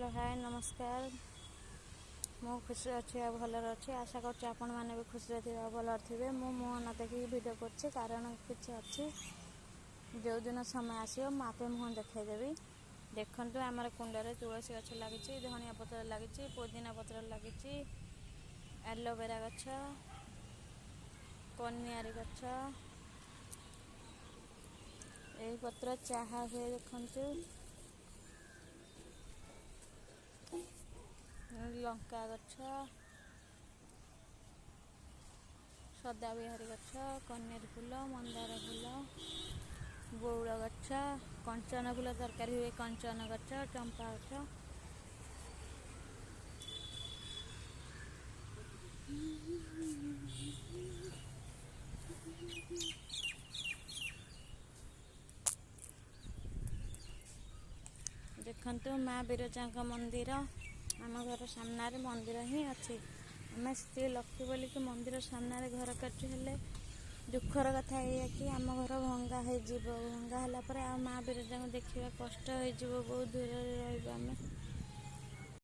Hello hi नमस्कार। मु खुशी अच्छी भलर अच्छी आशा कर आपण मैंने भी खुशी थे भलर थे। मु मुह न देखिए वीडियो कर कारण किसी अच्छी जो दिन समय आसो आपे मुह देखईदेवी। देखु आमर कुंडे तुलसी गछ लगी, धनिया पत्र लगी, पुदीना पत्र लगी, एलोवेरा गछ, कनियारी गछ, यही पत्र चाहा हुए देखु, लंका गछ, सदाबिहारी गछ, कनेर फूल, मंदार फूल, बौड़ गछ, कंचन फूल तरकारी हुए कंचन गछ, चंपा गछ, देखु माँ बिरजा मंदिर आम घर सामने मंदिर ही अच्छी। आम स्त्री लक्ष्मी बोलिक मंदिर सामने घर कर दुखर कथा है कि आम घर भंगा हो भंगा है माँ बिरजा देखा कष्ट हो बहुत दूर रही।